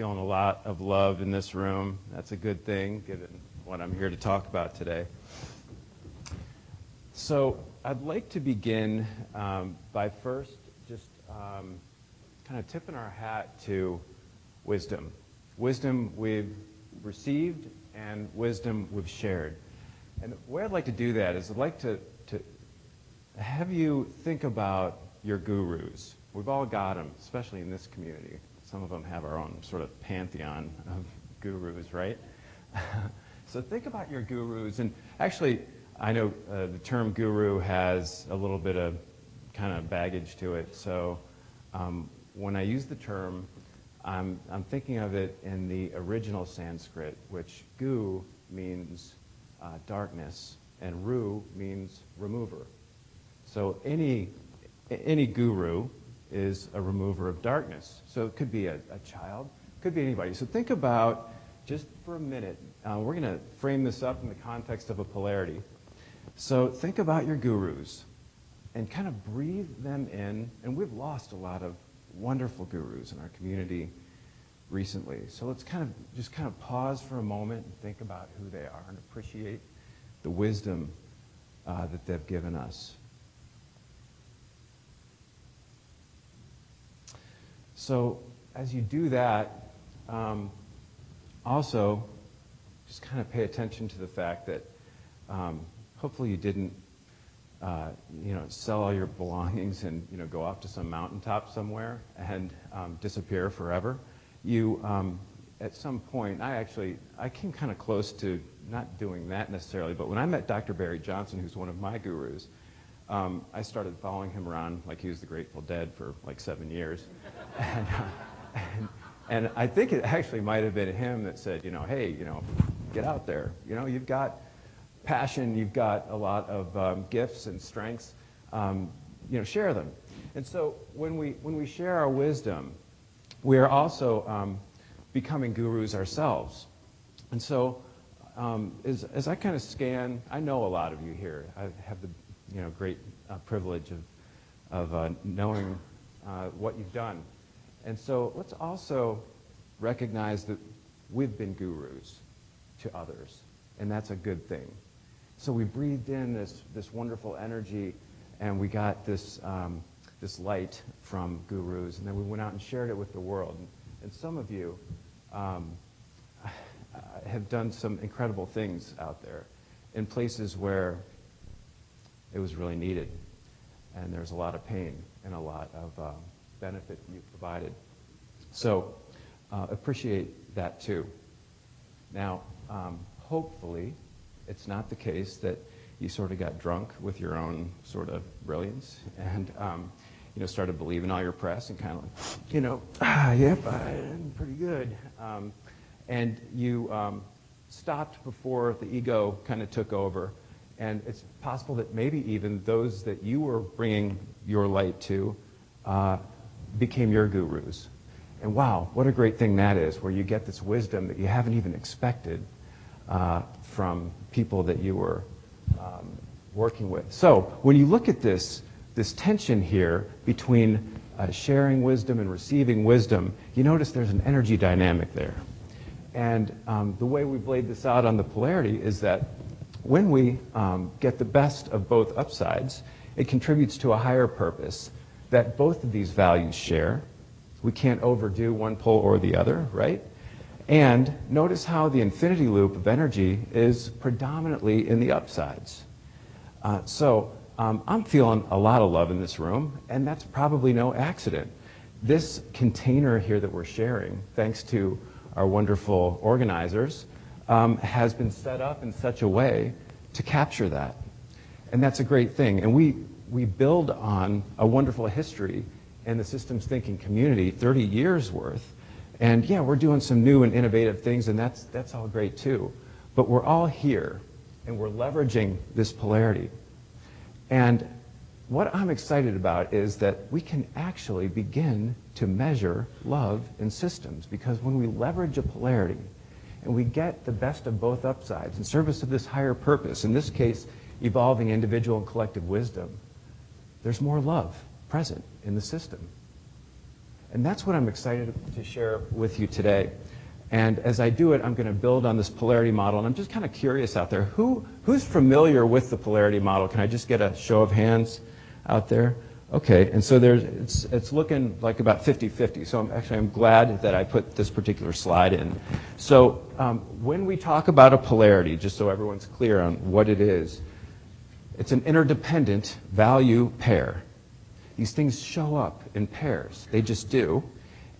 feeling a lot of love in this room. That's a good thing, given what I'm here to talk about today. So I'd like to begin by first just kind of tipping our hat to wisdom. Wisdom we've received and wisdom we've shared. And the way I'd like to do that is I'd like to have you think about your gurus. We've all got them, especially in this community. Some of them have our own sort of pantheon of gurus, right? So think about your gurus. And actually, I know the term guru has a little bit of kind of baggage to it. So when I use the term, I'm thinking of it in the original Sanskrit, which gu means darkness, and ru means remover. So any guru is a remover of darkness. So it could be a child, could be anybody. So think about, just for a minute, we're going to frame this up in the context of a polarity. So think about your gurus and kind of breathe them in. And we've lost a lot of wonderful gurus in our community recently. So let's just kind of pause for a moment and think about who they are and appreciate the wisdom that they've given us. So as you do that, also just kind of pay attention to the fact that hopefully you didn't sell all your belongings and go off to some mountaintop somewhere and disappear forever. You at some point, I came kind of close to not doing that necessarily, but when I met Dr. Barry Johnson, who's one of my gurus, I started following him around like he was the Grateful Dead for like 7 years. And I think it actually might have been him that said, hey, get out there. You've got passion, you've got a lot of gifts and strengths, share them. And so when we share our wisdom, we are also becoming gurus ourselves. And so as I kind of scan, I know a lot of you here. I have the great privilege of knowing what you've done. And so let's also recognize that we've been gurus to others, and that's a good thing. So we breathed in this wonderful energy, and we got this light from gurus, and then we went out and shared it with the world. And some of you have done some incredible things out there in places where it was really needed, and there's a lot of pain and a lot of benefit you provided. So appreciate that too. Now, hopefully, it's not the case that you sort of got drunk with your own sort of brilliance and started believing all your press and kind of like, yep, I'm pretty good. And you stopped before the ego kind of took over. And it's possible that maybe even those that you were bringing your light to became your gurus. And wow, what a great thing that is, where you get this wisdom that you haven't even expected from people that you were working with. So when you look at this tension here between sharing wisdom and receiving wisdom, you notice there's an energy dynamic there. And the way we've laid this out on the polarity is that when we get the best of both upsides, it contributes to a higher purpose that both of these values share. We can't overdo one pole or the other, right? And notice how the infinity loop of energy is predominantly in the upsides. So I'm feeling a lot of love in this room, and that's probably no accident. This container here that we're sharing, thanks to our wonderful organizers, has been set up in such a way to capture that. And that's a great thing. And we build on a wonderful history in the systems thinking community, 30 years worth. And yeah, we're doing some new and innovative things, and that's all great too. But we're all here, and we're leveraging this polarity. And what I'm excited about is that we can actually begin to measure love in systems, because when we leverage a polarity and we get the best of both upsides in service of this higher purpose, in this case, evolving individual and collective wisdom, there's more love present in the system. And that's what I'm excited to share with you today. And as I do it, I'm going to build on this polarity model. And I'm just kind of curious out there, who's familiar with the polarity model? Can I just get a show of hands out there? Okay, and so it's looking like about 50-50. So I'm glad that I put this particular slide in. So when we talk about a polarity, just so everyone's clear on what it is, it's an interdependent value pair. These things show up in pairs. They just do.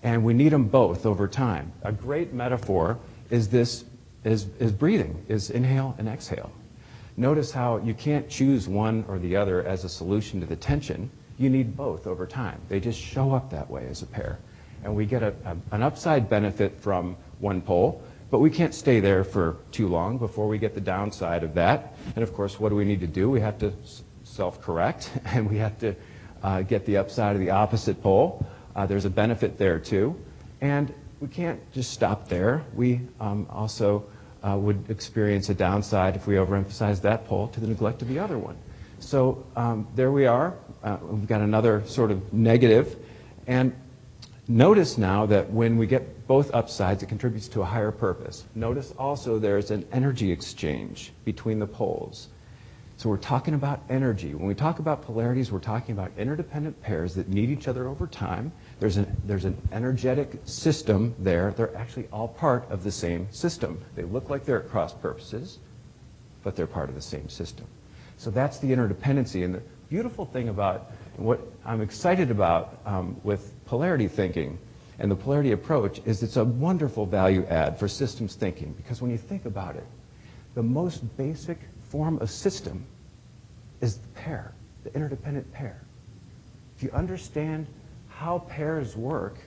And we need them both over time. A great metaphor is breathing, is inhale and exhale. Notice how you can't choose one or the other as a solution to the tension. You need both over time. They just show up that way as a pair. And we get an upside benefit from one pole, but we can't stay there for too long before we get the downside of that. And of course, what do we need to do? We have to self-correct, and we have to get the upside of the opposite pole. There's a benefit there too. And we can't just stop there. We also would experience a downside if we overemphasize that pole to the neglect of the other one. So there we are. We've got another sort of negative. And notice now that when we get both upsides, it contributes to a higher purpose. Notice also there's an energy exchange between the poles. So we're talking about energy. When we talk about polarities, we're talking about interdependent pairs that need each other over time. There's an energetic system there. They're actually all part of the same system. They look like they're at cross purposes, but they're part of the same system. So that's the interdependency. And the beautiful thing about what I'm excited about with polarity thinking and the polarity approach is it's a wonderful value add for systems thinking. Because when you think about it, the most basic form of system is the pair, the interdependent pair. If you understand how pairs work,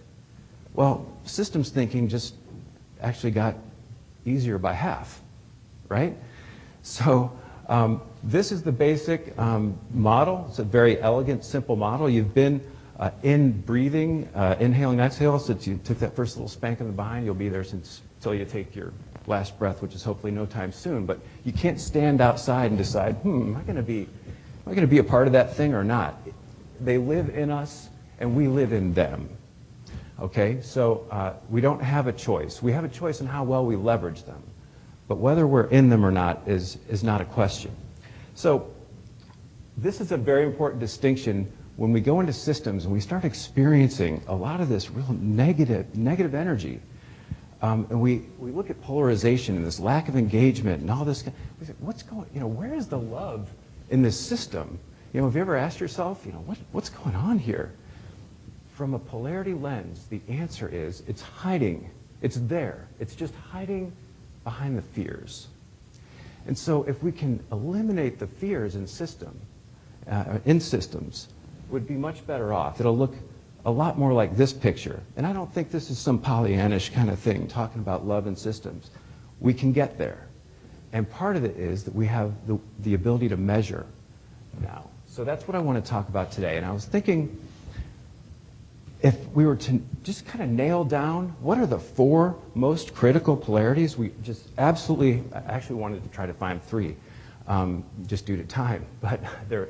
well, systems thinking just actually got easier by half, right? So this is the basic model. It's a very elegant, simple model. You've been in breathing, inhaling, exhale, since you took that first little spank in the behind. You'll be there until you take your last breath, which is hopefully no time soon. But you can't stand outside and decide, am I going to be a part of that thing or not? They live in us, and we live in them. Okay, so we don't have a choice. We have a choice in how well we leverage them. But whether we're in them or not is not a question. So this is a very important distinction when we go into systems and we start experiencing a lot of this real negative energy. And we look at polarization and this lack of engagement and all this. We say, where is the love in this system? Have you ever asked yourself, what's going on here? From a polarity lens, the answer is it's hiding. It's there. It's just hiding behind the fears. And so if we can eliminate the fears in systems, we'd be much better off. It'll look a lot more like this picture. And I don't think this is some Pollyannish kind of thing, talking about love and systems. We can get there. And part of it is that we have the ability to measure now. So that's what I want to talk about today. And I was thinking, if we were to just kind of nail down what are the 4 most critical polarities, we just absolutely, I actually wanted to try to find 3, just due to time, but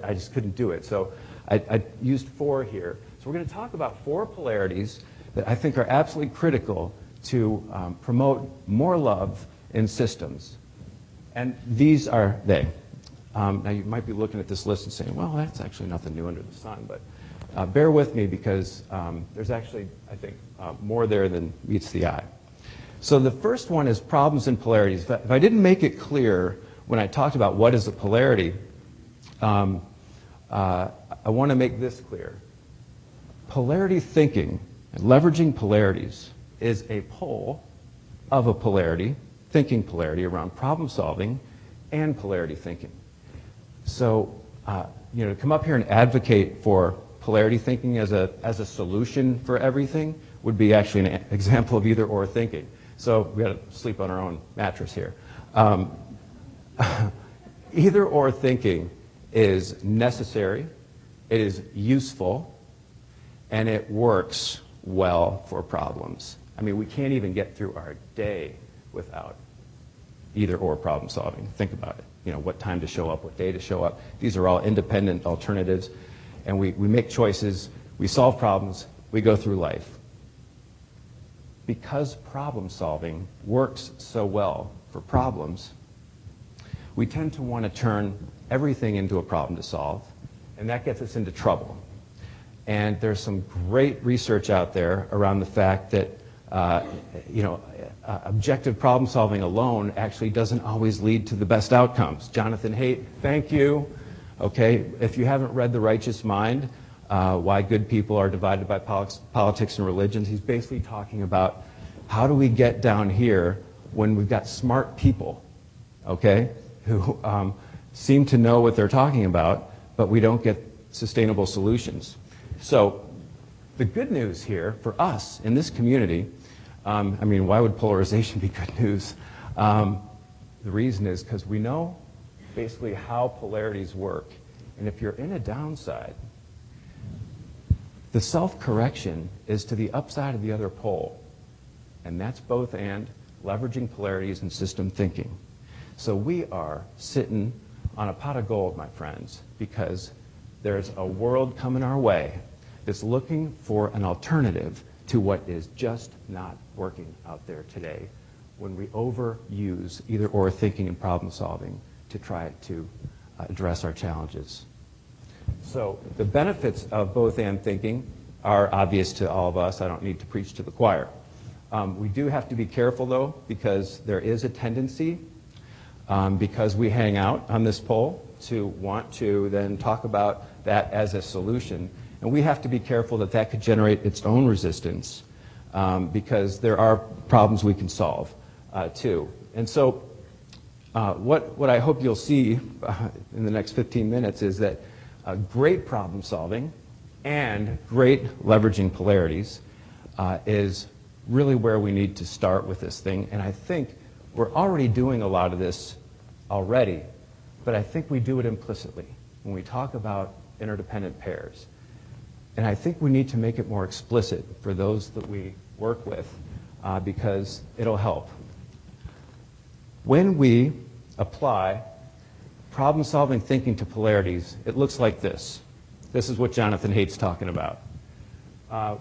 I just couldn't do it. So I used 4 here. So we're going to talk about 4 polarities that I think are absolutely critical to promote more love in systems. And these are they. Now you might be looking at this list and saying, well, that's actually nothing new under the sun, but bear with me because there's actually, I think, more there than meets the eye. So the first one is problems in polarities. If I didn't make it clear when I talked about what is a polarity, I want to make this clear. Polarity thinking and leveraging polarities is a pole of a polarity, thinking polarity around problem solving and polarity thinking. So, to come up here and advocate for polarity thinking as a solution for everything would be actually an example of either or thinking. So we got to sleep on our own mattress here. Either or thinking is necessary, it is useful, and it works well for problems. I mean, we can't even get through our day without either or problem solving. Think about it. What time to show up, what day to show up. These are all independent alternatives. And we make choices, we solve problems, we go through life. because problem solving works so well for problems, we tend to want to turn everything into a problem to solve, and that gets us into trouble. And there's some great research out there around the fact that objective problem solving alone actually doesn't always lead to the best outcomes. Jonathan Haidt, thank you. Okay, if you haven't read The Righteous Mind, Why Good People Are Divided by Politics and Religions, he's basically talking about how do we get down here when we've got smart people, okay, who seem to know what they're talking about, but we don't get sustainable solutions. So the good news here for us in this community, I mean, why would polarization be good news? The reason is because we know basically how polarities work. And if you're in a downside, the self-correction is to the upside of the other pole. And that's both and leveraging polarities and system thinking. So we are sitting on a pot of gold, my friends, because there's a world coming our way that's looking for an alternative to what is just not working out there today when we overuse either or thinking and problem solving to try to address our challenges. So the benefits of both and thinking are obvious to all of us. I don't need to preach to the choir. We do have to be careful, though, because there is a tendency, because we hang out on this pole, to want to then talk about that as a solution. And we have to be careful that that could generate its own resistance, because there are problems we can solve, too. And so what I hope you'll see in the next 15 minutes is that great problem solving and great leveraging polarities is really where we need to start with this thing. And I think we're already doing a lot of this already, but I think we do it implicitly when we talk about interdependent pairs. And I think we need to make it more explicit for those that we work with, because it'll help. When we apply problem-solving thinking to polarities, it looks like this. This is what Jonathan Haidt's talking about.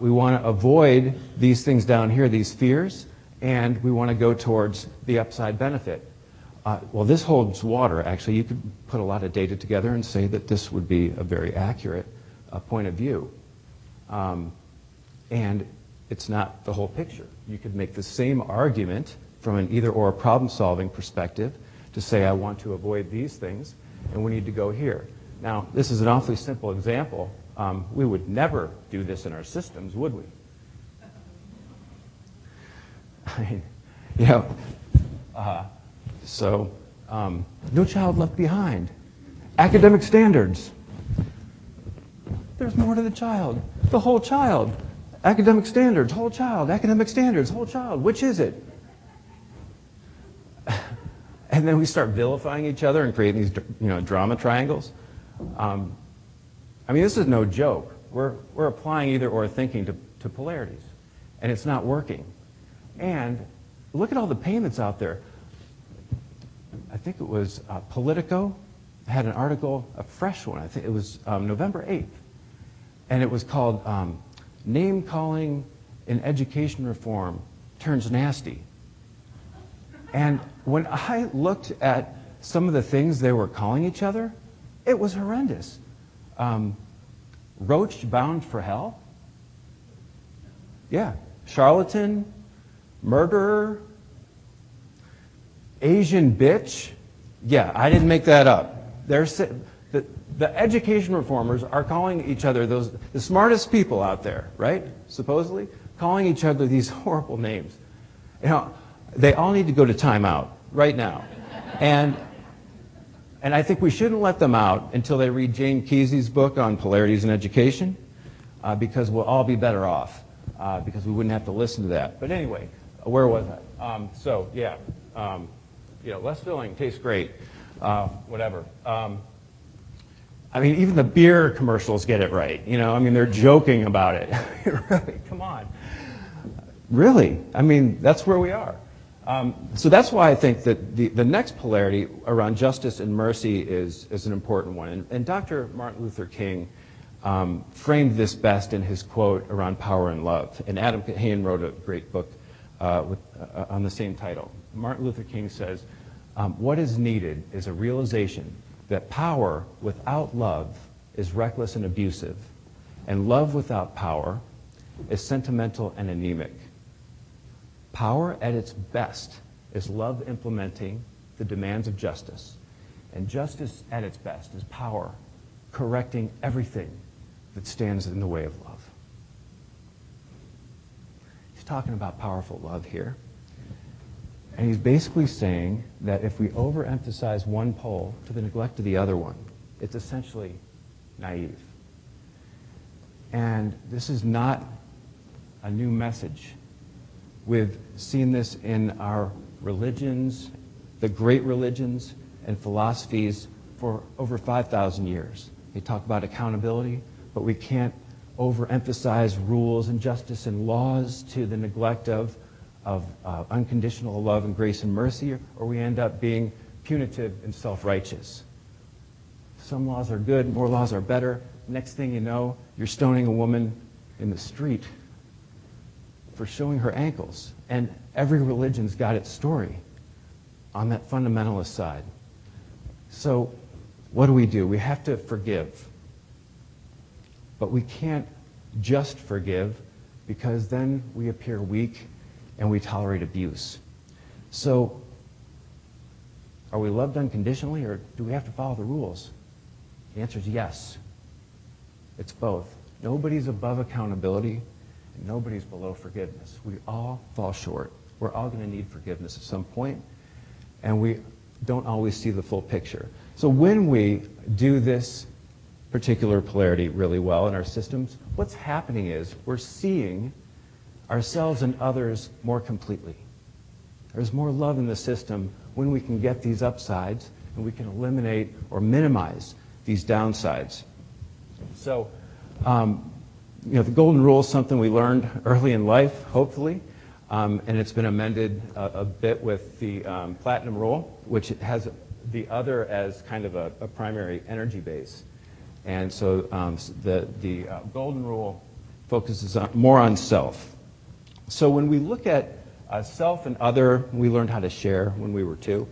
We want to avoid these things down here, these fears, and we want to go towards the upside benefit. Well, this holds water. Actually, you could put a lot of data together and say that this would be a very accurate point of view. And it's not the whole picture. You could make the same argument from an either-or problem-solving perspective to say, I want to avoid these things, and we need to go here. Now, this is an awfully simple example. We would never do this in our systems, would we? I mean, you know, no child left behind. Academic standards. There's more to the child. The whole child. Academic standards, whole child. Academic standards, whole child. Which is it? And then we start vilifying each other and creating these, drama triangles. I mean, this is no joke. We're applying either-or thinking to polarities, and it's not working. And look at all the pain that's out there. I think it was Politico had an article, a fresh one. I think it was November 8th, and it was called "Name Calling in Education Reform Turns Nasty." And when I looked at some of the things they were calling each other, it was horrendous. Roach bound for hell? Yeah. Charlatan, murderer, Asian bitch? Yeah, I didn't make that up. The education reformers are calling each other the smartest people out there, right? Supposedly, calling each other these horrible names. They all need to go to timeout right now. And I think we shouldn't let them out until they read Jane Kesey's book on polarities in education, because we'll all be better off, because we wouldn't have to listen to that. But anyway, where was I? Less filling tastes great, whatever. I mean, even the beer commercials get it right. I mean, they're joking about it. Really, come on. Really, I mean, that's where we are. So that's why I think that the next polarity around justice and mercy is an important one. And Dr. Martin Luther King framed this best in his quote around power and love. And Adam Kahane wrote a great book on the same title. Martin Luther King says, what is needed is a realization that power without love is reckless and abusive, and love without power is sentimental and anemic. Power at its best is love implementing the demands of justice, and justice at its best is power correcting everything that stands in the way of love. He's talking about powerful love here. And he's basically saying that if we overemphasize one pole to the neglect of the other one, it's essentially naive. And this is not a new message. We've seen this in our religions, the great religions and philosophies for over 5,000 years. They talk about accountability, but we can't overemphasize rules and justice and laws to the neglect of unconditional love and grace and mercy, or we end up being punitive and self-righteous. Some laws are good, more laws are better. Next thing you know, you're stoning a woman in the street for showing her ankles. And every religion's got its story on that fundamentalist side. So what do? We have to forgive. But we can't just forgive, because then we appear weak and we tolerate abuse. So are we loved unconditionally, or do we have to follow the rules? The answer is yes. It's both. Nobody's above accountability, and nobody's below forgiveness. We all fall short. We're all going to need forgiveness at some point, and we don't always see the full picture. So when we do this particular polarity really well in our systems, what's happening is we're seeing ourselves and others more completely. There's more love in the system when we can get these upsides and we can eliminate or minimize these downsides. So, the golden rule is something we learned early in life, hopefully, and it's been amended a bit with the platinum rule, which has the other as kind of a primary energy base. And so the golden rule focuses more on self. So when we look at self and other, we learned how to share when we were 2,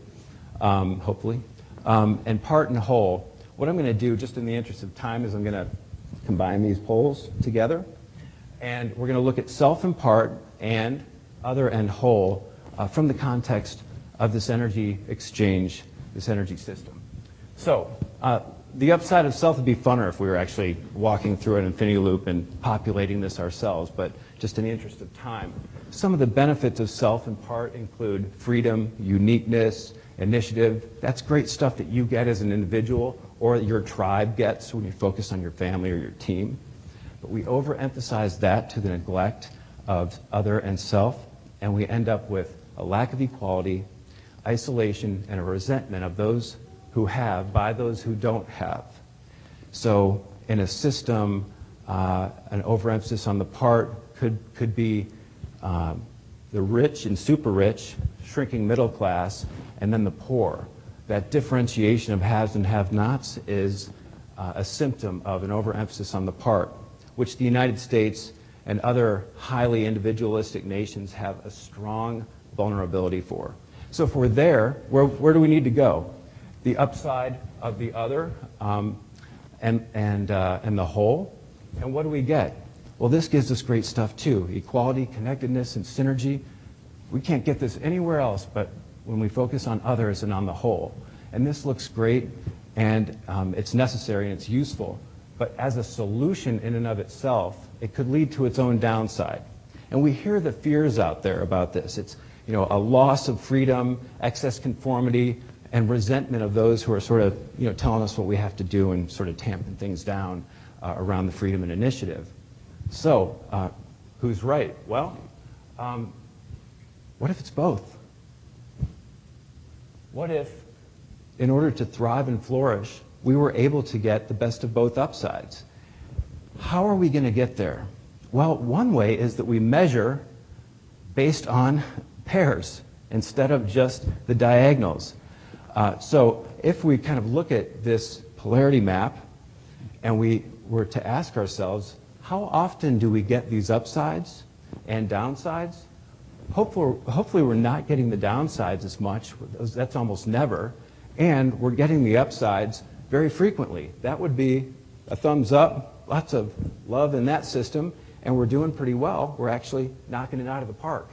hopefully, and part and whole. What I'm going to do, just in the interest of time, is I'm going to combine these poles together, and we're going to look at self and part and other and whole from the context of this energy exchange, this energy system. So the upside of self would be funner if we were actually walking through an infinity loop and populating this ourselves, but just in the interest of time. Some of the benefits of self in part include freedom, uniqueness, initiative. That's great stuff that you get as an individual or your tribe gets when you focus on your family or your team. But we overemphasize that to the neglect of other and self, and we end up with a lack of equality, isolation, and a resentment of those who have by those who don't have. So in a system, an overemphasis on the part could be the rich and super rich, shrinking middle class, and then the poor. That differentiation of haves and have-nots is a symptom of an overemphasis on the part, which the United States and other highly individualistic nations have a strong vulnerability for. So if we're there, where do we need to go? The upside of the other and the whole. And what do we get? Well, this gives us great stuff too. Equality, connectedness, and synergy. We can't get this anywhere else but when we focus on others and on the whole. And this looks great, and it's necessary and it's useful. But as a solution in and of itself, it could lead to its own downside. And we hear the fears out there about this. It's a loss of freedom, excess conformity, and resentment of those who are sort of telling us what we have to do and sort of tamping things down around the freedom and initiative. So, who's right? Well, what if it's both? What if, in order to thrive and flourish, we were able to get the best of both upsides? How are we going to get there? Well, one way is that we measure based on pairs instead of just the diagonals. So if we kind of look at this polarity map and we were to ask ourselves, how often do we get these upsides and downsides? hopefully we're not getting the downsides as much. That's almost never. And we're getting the upsides very frequently. That would be a thumbs up, lots of love in that system, and we're doing pretty well. We're actually knocking it out of the park.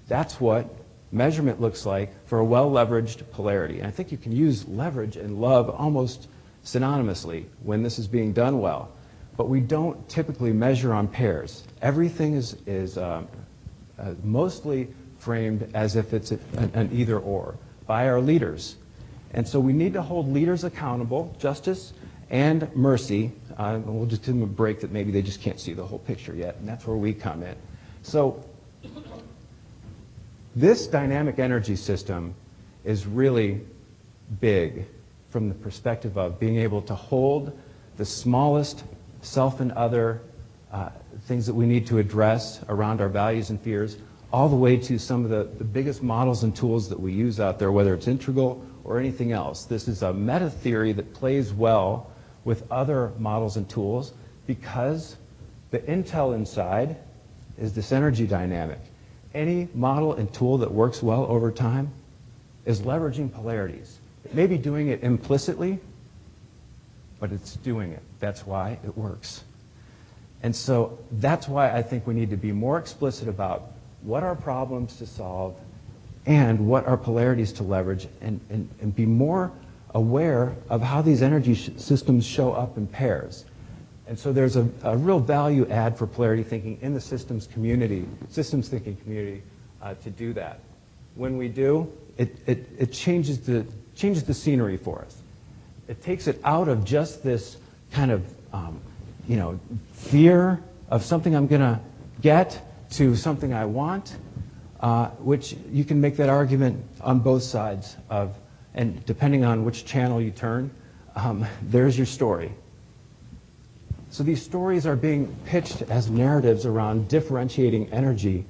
That's what measurement looks like for a well-leveraged polarity. And I think you can use leverage and love almost synonymously when this is being done well. But we don't typically measure on pairs. Everything is mostly framed as if it's an either-or by our leaders. And so we need to hold leaders accountable, justice and mercy. We'll just give them a break that maybe they just can't see the whole picture yet, and that's where we come in. So this dynamic energy system is really big from the perspective of being able to hold the smallest self and other things that we need to address around our values and fears, all the way to some of the biggest models and tools that we use out there, whether it's integral or anything else. This is a meta theory that plays well with other models and tools because the intel inside is this energy dynamic. Any model and tool that works well over time is leveraging polarities. It may be doing it implicitly, but it's doing it. That's why it works. And so that's why I think we need to be more explicit about what are problems to solve and what are polarities to leverage, and be more aware of how these energy systems show up in pairs. And so there's a real value add for polarity thinking in the systems thinking community to do that. When we do, it changes the scenery for us. It takes it out of just this kind of fear of something I'm going to get to something I want, which you can make that argument on both sides of, and depending on which channel you turn, there's your story. So these stories are being pitched as narratives around differentiating energy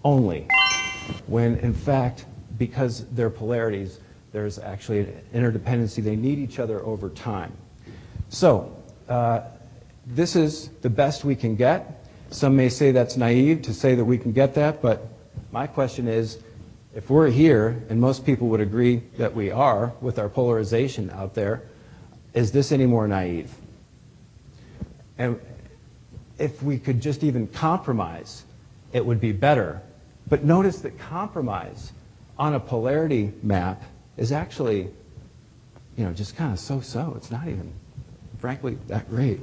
only, when in fact, because they're polarities, there's actually an interdependency. They need each other over time. So this is the best we can get. Some may say that's naive to say that we can get that, but my question is, if we're here, and most people would agree that we are with our polarization out there, is this any more naive? And if we could just even compromise, it would be better. But notice that compromise on a polarity map is actually, just kind of so-so. It's not even, frankly, that great.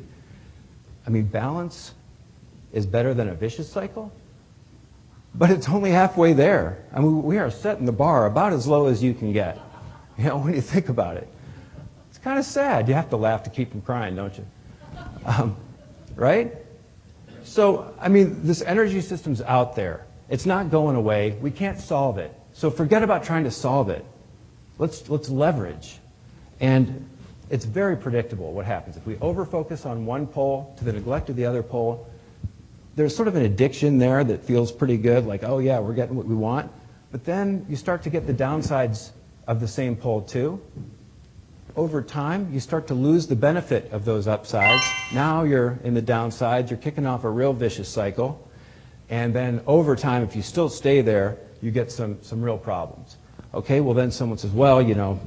I mean, balance is better than a vicious cycle, but it's only halfway there. I mean, we are setting the bar about as low as you can get, when you think about it. It's kind of sad. You have to laugh to keep from crying, don't you? Right? So, I mean, this energy system's out there. It's not going away. We can't solve it. So forget about trying to solve it. Let's leverage. And it's very predictable what happens. If we overfocus on one pole to the neglect of the other pole, there's sort of an addiction there that feels pretty good, like, oh yeah, we're getting what we want. But then you start to get the downsides of the same pole too. Over time, you start to lose the benefit of those upsides. Now you're in the downsides. You're kicking off a real vicious cycle. And then over time, if you still stay there, you get some real problems. Okay, well then someone says, well,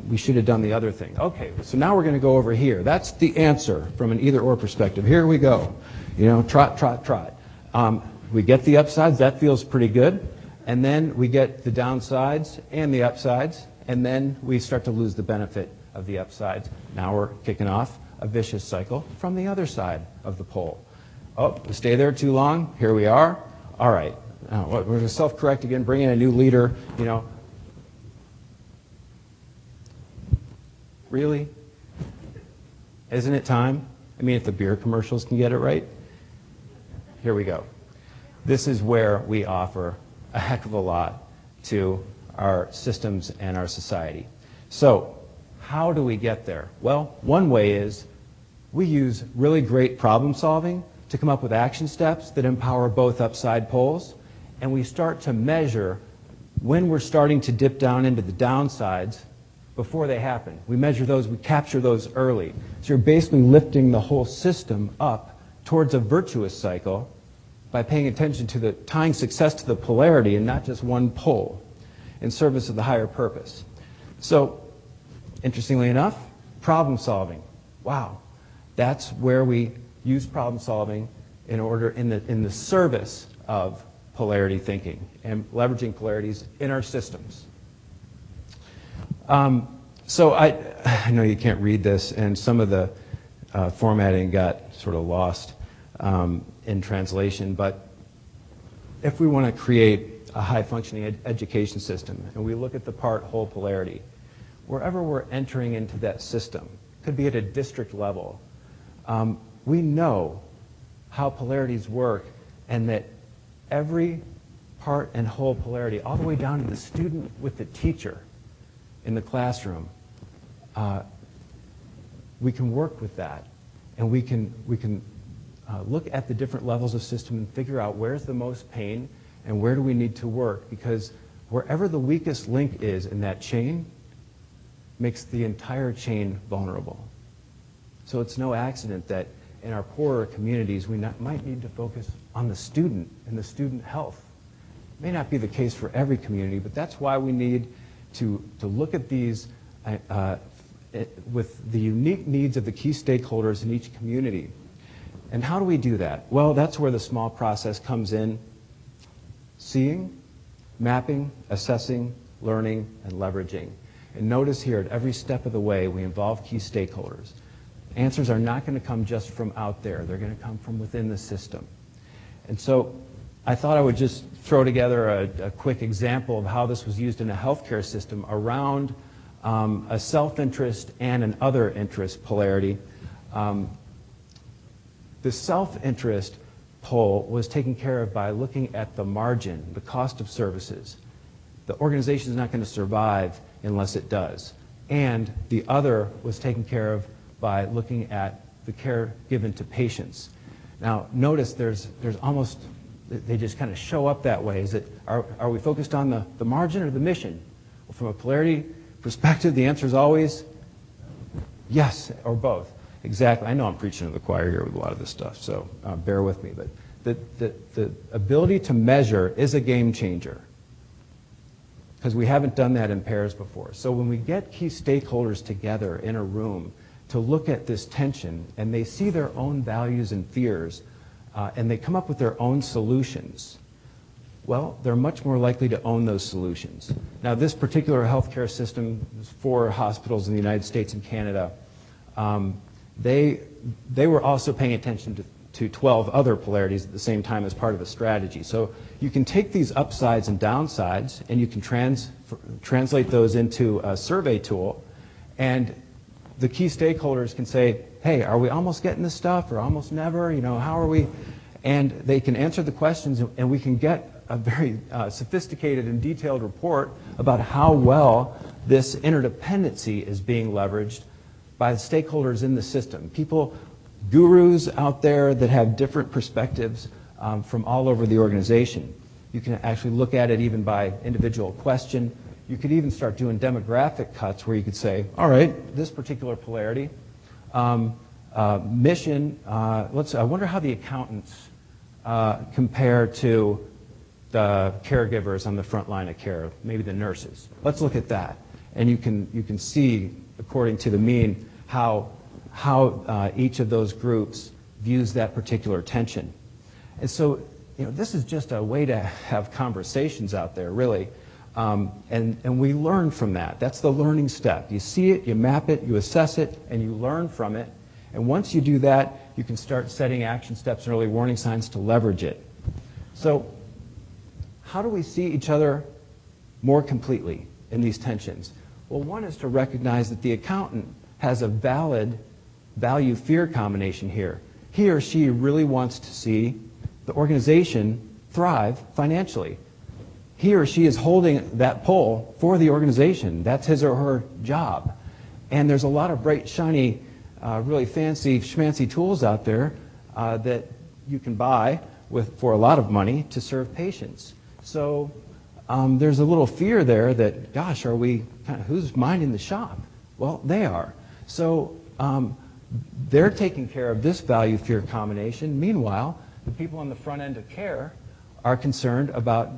we should have done the other thing. Okay, so now we're going to go over here. That's the answer from an either-or perspective. Here we go. Trot, trot, trot. We get the upsides. That feels pretty good. And then we get the downsides and the upsides. And then we start to lose the benefit of the upsides. Now we're kicking off a vicious cycle from the other side of the pole. Oh, we stay there too long. Here we are. All right. We're going to self-correct again, bring in a new leader. Really? Isn't it time? I mean, if the beer commercials can get it right. Here we go. This is where we offer a heck of a lot to our systems and our society. So, how do we get there? Well, one way is we use really great problem solving to come up with action steps that empower both upside poles, and we start to measure when we're starting to dip down into the downsides before they happen. We measure those, we capture those early. So you're basically lifting the whole system up towards a virtuous cycle by paying attention to tying success to the polarity and not just one pole in service of the higher purpose. So, interestingly enough, problem solving. Wow, that's where we use problem solving in the service of polarity thinking and leveraging polarities in our systems. So I know you can't read this, and some of the formatting got sort of lost in translation, but if we want to create a high-functioning education system, and we look at the part-whole polarity, wherever we're entering into that system, could be at a district level, we know how polarities work, and that every part and whole polarity, all the way down to the student with the teacher in the classroom, we can work with that, and we can look at the different levels of system and figure out where's the most pain and where do we need to work, because wherever the weakest link is in that chain makes the entire chain vulnerable. So it's no accident that in our poorer communities we might need to focus on the student and the student health. It may not be the case for every community, but that's why we need to look at these with the unique needs of the key stakeholders in each community. And how do we do that? Well, that's where the SMALL process comes in. Seeing, mapping, assessing, learning, and leveraging. And notice here, at every step of the way, we involve key stakeholders. Answers are not going to come just from out there. They're going to come from within the system. And so I thought I would just throw together a quick example of how this was used in a healthcare system around a self-interest and an other interest polarity. The self-interest pole was taken care of by looking at the margin, the cost of services. The organization is not going to survive unless it does. And the other was taken care of by looking at the care given to patients. Now, notice there's almost, they just kind of show up that way. Is it, are we focused on the margin or the mission? Well, from a polarity perspective, the answer is always yes, or both. Exactly. I know I'm preaching to the choir here with a lot of this stuff, so bear with me. But the ability to measure is a game changer, because we haven't done that in pairs before. So when we get key stakeholders together in a room to look at this tension, and they see their own values and fears, and they come up with their own solutions, well, they're much more likely to own those solutions. Now, this particular healthcare system, 4 hospitals in the United States and Canada, they were also paying attention to 12 other polarities at the same time as part of a strategy. So you can take these upsides and downsides, and you can translate those into a survey tool, and the key stakeholders can say, hey, are we almost getting this stuff, or almost never? You know, how are we? And they can answer the questions, and we can get a very sophisticated and detailed report about how well this interdependency is being leveraged by the stakeholders in the system. People, gurus out there that have different perspectives from all over the organization. You can actually look at it even by individual question. You could even start doing demographic cuts where you could say, all right, this particular polarity, mission, I wonder how the accountants compare to the caregivers on the front line of care, maybe the nurses. Let's look at that. And you can see, according to the mean, how each of those groups views that particular tension. And so, you know, this is just a way to have conversations out there, really. And we learn from that. That's the learning step. You see it, you map it, you assess it, and you learn from it. And once you do that, you can start setting action steps and early warning signs to leverage it. So how do we see each other more completely in these tensions? Well, one is to recognize that the accountant has a valid value-fear combination here. He or she really wants to see the organization thrive financially. He or she is holding that pole for the organization. That's his or her job. And there's a lot of bright, shiny, really fancy, schmancy tools out there that you can buy for a lot of money to serve patients. So there's a little fear there that, gosh, who's minding the shop? Well, they are. So they're taking care of this value-fear combination. Meanwhile, the people on the front end of care are concerned about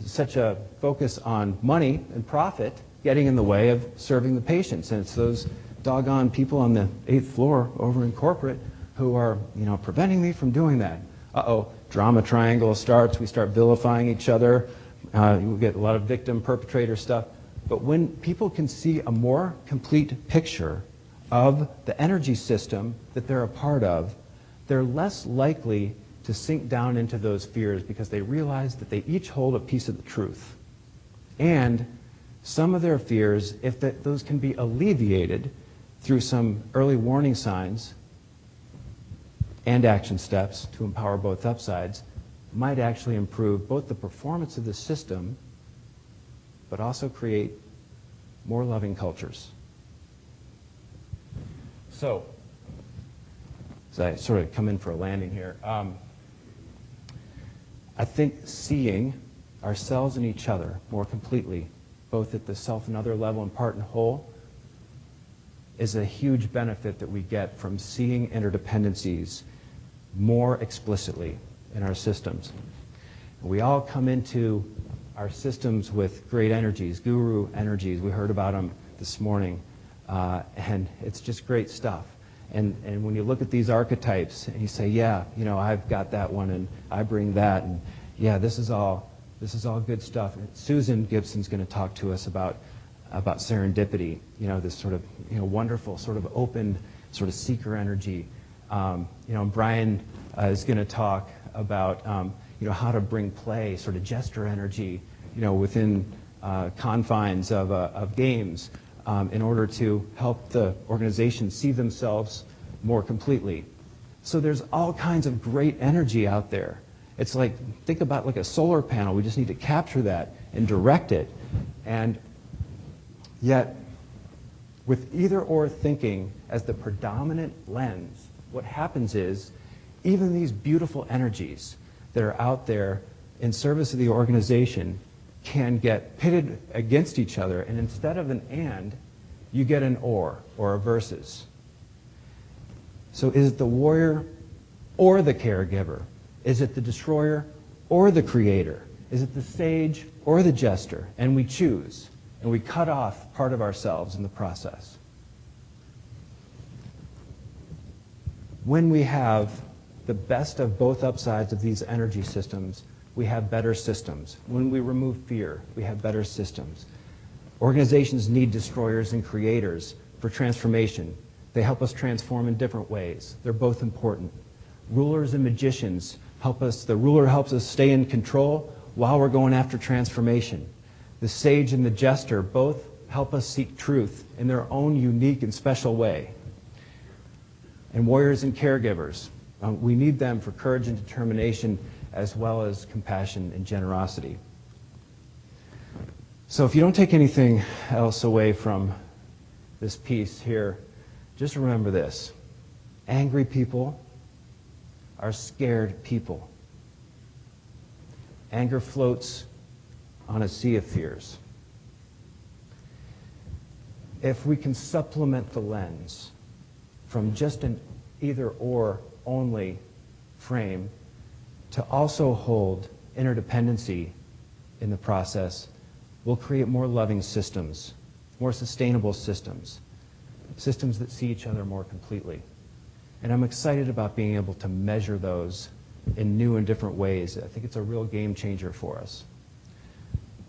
such a focus on money and profit getting in the way of serving the patients. And it's those doggone people on the 8th floor over in corporate who are preventing me from doing that. Uh-oh, drama triangle starts. We start vilifying each other. We get a lot of victim perpetrator stuff. But when people can see a more complete picture of the energy system that they're a part of, they're less likely to sink down into those fears because they realize that they each hold a piece of the truth. And some of their fears, if those can be alleviated through some early warning signs and action steps to empower both upsides, might actually improve both the performance of the system, but also create more loving cultures. So, as I sort of come in for a landing here, I think seeing ourselves and each other more completely, both at the self and other level and part and whole, is a huge benefit that we get from seeing interdependencies more explicitly in our systems. We all come into our systems with great energies, guru energies. We heard about them this morning, and it's just great stuff. And when you look at these archetypes and you say, yeah, I've got that one and I bring that, and yeah, this is all good stuff. And Susan Gibson's going to talk to us about serendipity, this sort of wonderful sort of open sort of seeker energy. Brian is going to talk about how to bring play, sort of gesture energy, within confines of games in order to help the organization see themselves more completely. So there's all kinds of great energy out there. It's like, think about like a solar panel. We just need to capture that and direct it. And yet, with either or thinking as the predominant lens, what happens is even these beautiful energies that are out there in service of the organization can get pitted against each other, and instead of an and, you get an or a versus. So is it the warrior or the caregiver? Is it the destroyer or the creator? Is it the sage or the jester? And we choose, and we cut off part of ourselves in the process. When we have the best of both upsides of these energy systems, we have better systems. When we remove fear, we have better systems. Organizations need destroyers and creators for transformation. They help us transform in different ways. They're both important. Rulers and magicians help us. The ruler helps us stay in control while we're going after transformation. The sage and the jester both help us seek truth in their own unique and special way. And warriors and caregivers, we need them for courage and determination as well as compassion and generosity. So if you don't take anything else away from this piece here, just remember this. Angry people are scared people. Anger floats on a sea of fears. If we can supplement the lens from just an either-or only frame to also hold interdependency in the process, we'll create more loving systems, more sustainable systems, systems that see each other more completely. And I'm excited about being able to measure those in new and different ways. I think it's a real game changer for us.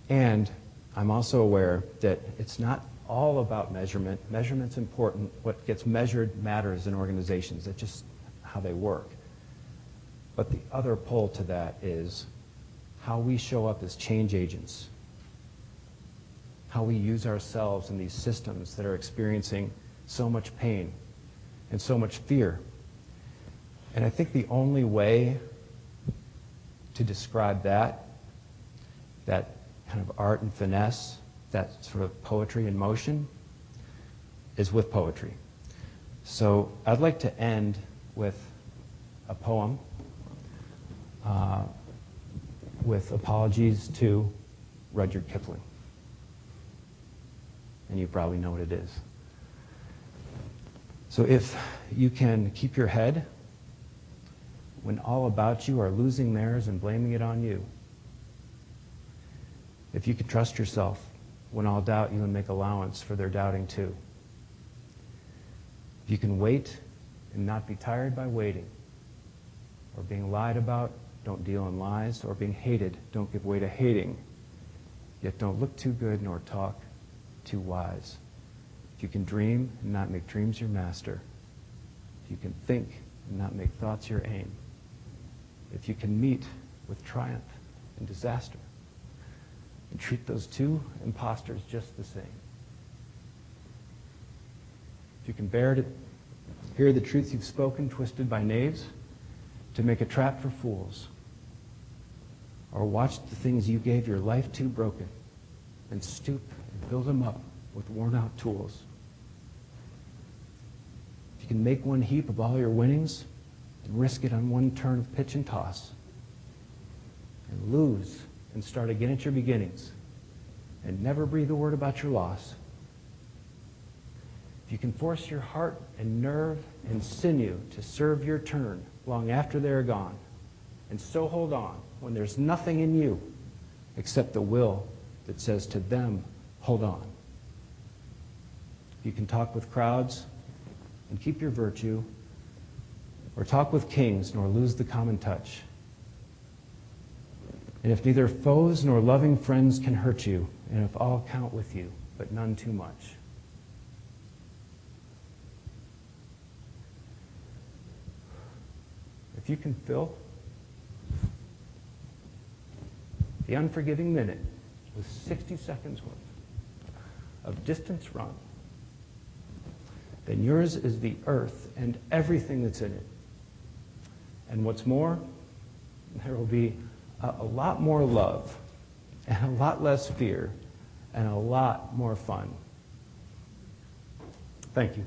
And I'm also aware that it's not all about measurement. Measurement's important. What gets measured matters in organizations. That's just how they work. But the other pole to that is how we show up as change agents, how we use ourselves in these systems that are experiencing so much pain and so much fear. And I think the only way to describe that kind of art and finesse, that sort of poetry in motion, is with poetry. So I'd like to end with a poem with apologies to Rudyard Kipling. And you probably know what it is. So if you can keep your head when all about you are losing theirs and blaming it on you. If you can trust yourself when all doubt you and make allowance for their doubting too. If you can wait and not be tired by waiting, or being lied about, don't deal in lies, or being hated, don't give way to hating, yet don't look too good nor talk too wise. If you can dream and not make dreams your master, if you can think and not make thoughts your aim, if you can meet with triumph and disaster, and treat those two imposters just the same. If you can bear to hear the truth you've spoken twisted by knaves to make a trap for fools, or watch the things you gave your life to broken and stoop and build them up with worn-out tools. If you can make one heap of all your winnings and risk it on one turn of pitch and toss, and lose and start again at your beginnings, and never breathe a word about your loss. If you can force your heart and nerve and sinew to serve your turn long after they're gone, and so hold on when there's nothing in you except the will that says to them, hold on. If you can talk with crowds and keep your virtue, or talk with kings nor lose the common touch, and if neither foes nor loving friends can hurt you, and if all count with you, but none too much. If you can fill the unforgiving minute with 60 seconds worth of distance run, then yours is the earth and everything that's in it. And what's more, there will be a lot more love, and a lot less fear, and a lot more fun. Thank you.